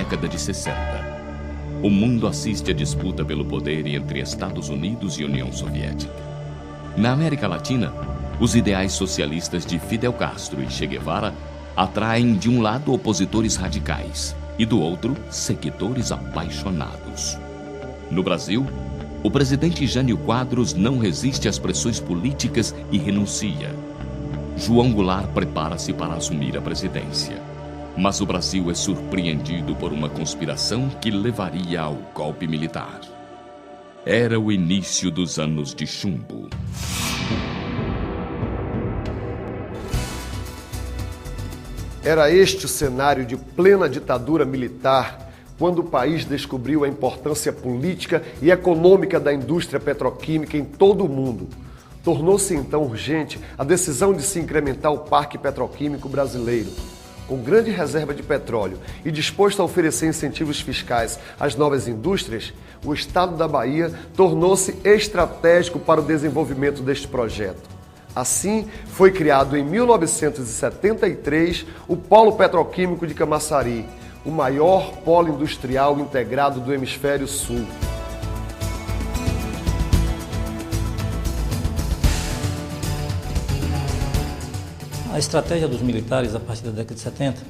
década de 60. O mundo assiste à disputa pelo poder entre Estados Unidos e União Soviética. Na América Latina, os ideais socialistas de Fidel Castro e Che Guevara atraem de um lado opositores radicais e do outro seguidores apaixonados. No Brasil, o presidente Jânio Quadros não resiste às pressões políticas e renuncia. João Goulart prepara-se para assumir a presidência. Mas o Brasil é surpreendido por uma conspiração que levaria ao golpe militar. Era o início dos anos de chumbo. Era este o cenário de plena ditadura militar, quando o país descobriu a importância política e econômica da indústria petroquímica em todo o mundo. Tornou-se então urgente a decisão de se incrementar o parque petroquímico brasileiro. Com grande reserva de petróleo e disposto a oferecer incentivos fiscais às novas indústrias, o estado da Bahia tornou-se estratégico para o desenvolvimento deste projeto. Assim, foi criado em 1973 o Polo Petroquímico de Camaçari, o maior polo industrial integrado do Hemisfério Sul. A estratégia dos militares, a partir da década de 70,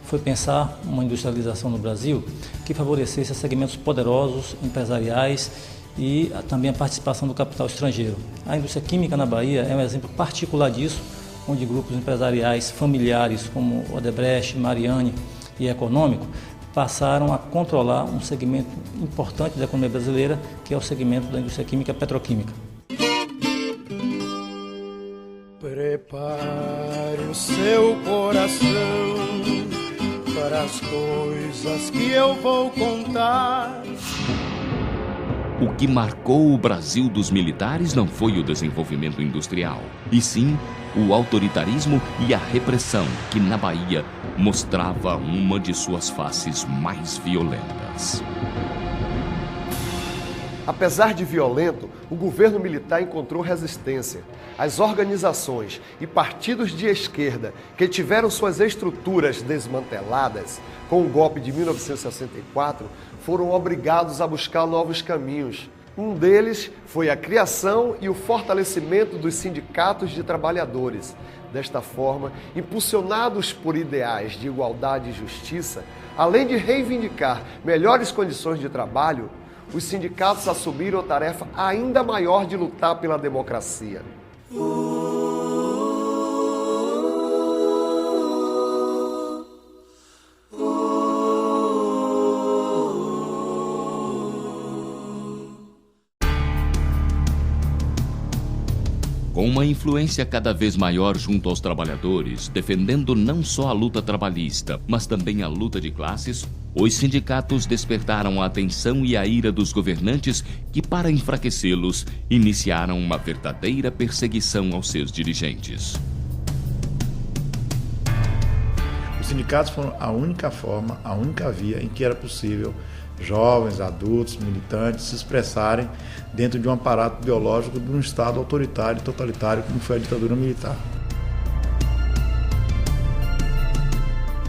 foi pensar uma industrialização no Brasil que favorecesse segmentos poderosos, empresariais e também a participação do capital estrangeiro. A indústria química na Bahia é um exemplo particular disso, onde grupos empresariais familiares como Odebrecht, Mariane e Econômico passaram a controlar um segmento importante da economia brasileira, que é o segmento da indústria química e petroquímica. Prepare o seu coração para as coisas que eu vou contar. O que marcou o Brasil dos militares não foi o desenvolvimento industrial, e sim o autoritarismo e a repressão que na Bahia mostrava uma de suas faces mais violentas. Apesar de violento, o governo militar encontrou resistência. As organizações e partidos de esquerda que tiveram suas estruturas desmanteladas com o golpe de 1964 foram obrigados a buscar novos caminhos. Um deles foi a criação e o fortalecimento dos sindicatos de trabalhadores. Desta forma, impulsionados por ideais de igualdade e justiça, além de reivindicar melhores condições de trabalho, os sindicatos assumiram a tarefa ainda maior de lutar pela democracia. Com uma influência cada vez maior junto aos trabalhadores, defendendo não só a luta trabalhista, mas também a luta de classes, os sindicatos despertaram a atenção e a ira dos governantes que, para enfraquecê-los, iniciaram uma verdadeira perseguição aos seus dirigentes. Os sindicatos foram a única forma, a única via em que era possível jovens, adultos, militantes se expressarem dentro de um aparato ideológico de um Estado autoritário e totalitário como foi a ditadura militar.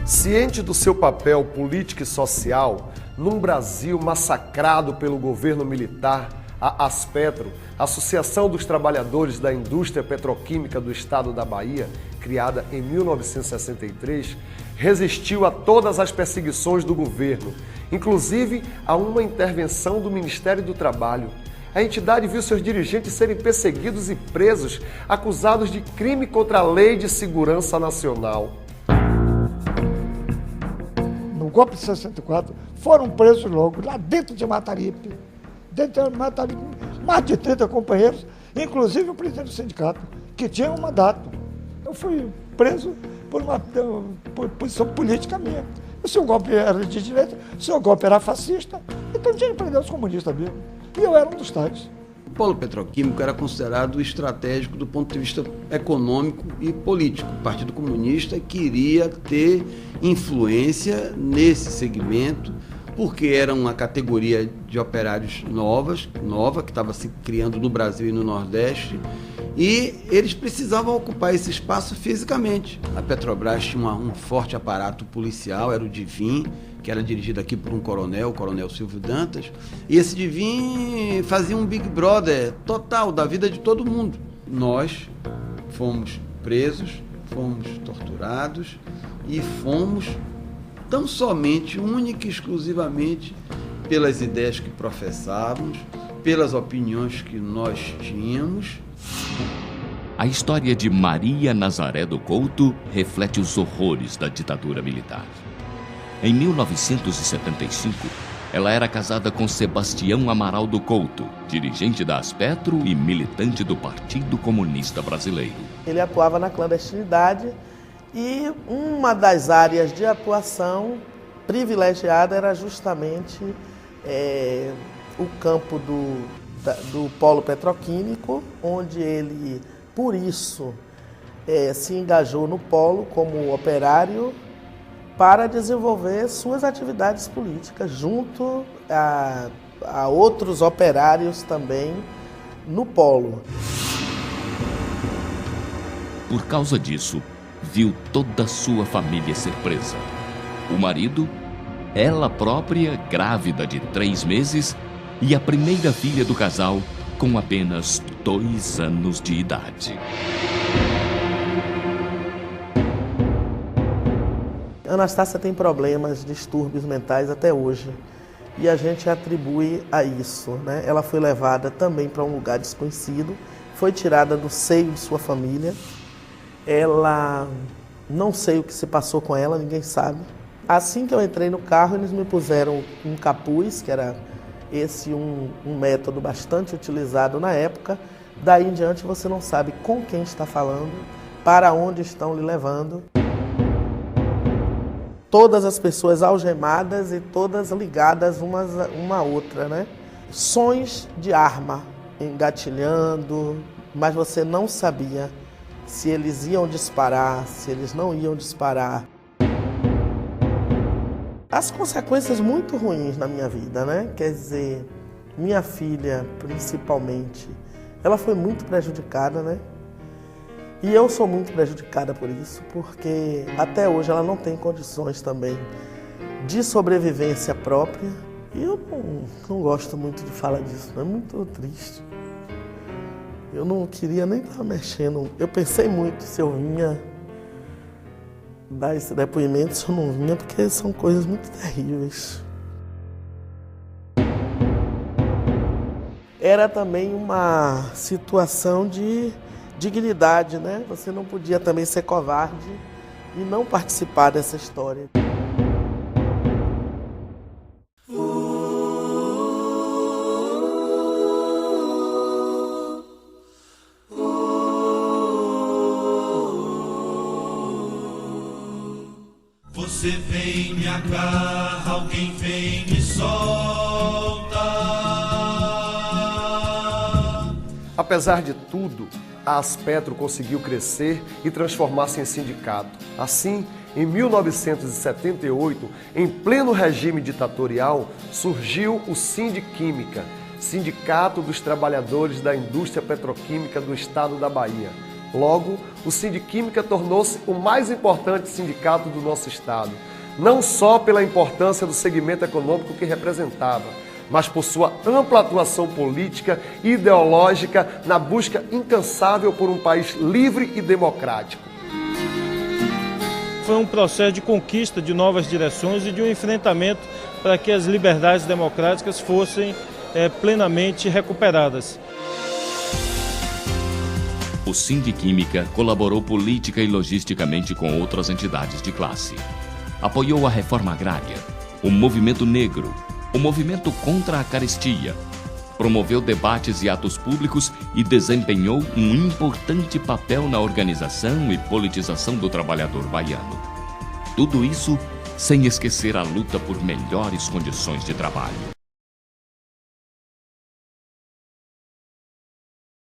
Ciente do seu papel político e social, num Brasil massacrado pelo governo militar, a Aspetro, Associação dos Trabalhadores da Indústria Petroquímica do Estado da Bahia, criada em 1963, resistiu a todas as perseguições do governo, inclusive a uma intervenção do Ministério do Trabalho. A entidade viu seus dirigentes serem perseguidos e presos, acusados de crime contra a Lei de Segurança Nacional. No golpe de 64, foram presos logo, lá dentro de Mataripe. Dentro de Mataripe, mais de 30 companheiros, inclusive o presidente do sindicato, que tinha um mandato. Eu fui preso por posição política minha. Se o golpe era de direita, se o golpe era fascista, então tinha que prender os comunistas mesmo. E eu era um dos tais. O polo petroquímico era considerado estratégico do ponto de vista econômico e político. O Partido Comunista queria ter influência nesse segmento, porque era uma categoria de operários nova, que estava se criando no Brasil e no Nordeste, e eles precisavam ocupar esse espaço fisicamente. A Petrobras tinha um forte aparato policial, era o DIVIM, que era dirigido aqui por um coronel, o coronel Silvio Dantas, e esse Divin fazia um Big Brother total da vida de todo mundo. Nós fomos presos, fomos torturados e fomos tão somente, única e exclusivamente, pelas ideias que professávamos, pelas opiniões que nós tínhamos. A história de Maria Nazaré do Couto reflete os horrores da ditadura militar. Em 1975, ela era casada com Sebastião Amaral do Couto, dirigente da Aspetro e militante do Partido Comunista Brasileiro. Ele atuava na clandestinidade e uma das áreas de atuação privilegiada era justamente o campo do polo petroquímico, onde ele, por isso, se engajou no polo como operário para desenvolver suas atividades políticas junto a outros operários também no polo. Por causa disso, viu toda a sua família ser presa. O marido, ela própria grávida de 3 meses e a primeira filha do casal com apenas 2 anos de idade. Anastácia tem problemas, distúrbios mentais até hoje. E a gente atribui a isso, né? Ela foi levada também para um lugar desconhecido, foi tirada do seio de sua família. Ela, não sei o que se passou com ela, ninguém sabe. Assim que eu entrei no carro, eles me puseram um capuz, que era um método bastante utilizado na época. Daí em diante você não sabe com quem está falando, para onde estão lhe levando. Todas as pessoas algemadas e todas ligadas uma à outra, né? Sons de arma engatilhando, mas você não sabia se eles iam disparar, se eles não iam disparar. As consequências muito ruins na minha vida, né? Quer dizer, minha filha, principalmente, ela foi muito prejudicada, né? E eu sou muito prejudicada por isso, porque até hoje ela não tem condições também de sobrevivência própria. E eu não gosto muito de falar disso, é muito triste. Eu não queria nem estar mexendo. Eu pensei muito se eu vinha dar esse depoimento, se eu não vinha, porque são coisas muito terríveis. Era também uma situação de dignidade, né? Você não podia também ser covarde e não participar dessa história. Você vem, me agarra, alguém vem, me solta. Apesar de tudo, a Aspetro conseguiu crescer e transformar-se em sindicato. Assim, em 1978, em pleno regime ditatorial, surgiu o Sindiquímica, Sindicato dos Trabalhadores da Indústria Petroquímica do Estado da Bahia. Logo, o Sindiquímica tornou-se o mais importante sindicato do nosso estado, não só pela importância do segmento econômico que representava, mas por sua ampla atuação política e ideológica na busca incansável por um país livre e democrático. Foi um processo de conquista de novas direções e de um enfrentamento para que as liberdades democráticas fossem plenamente recuperadas. O Sindiquímica colaborou política e logisticamente com outras entidades de classe. Apoiou a reforma agrária, o movimento negro, o movimento contra a carestia, promoveu debates e atos públicos e desempenhou um importante papel na organização e politização do trabalhador baiano. Tudo isso sem esquecer a luta por melhores condições de trabalho.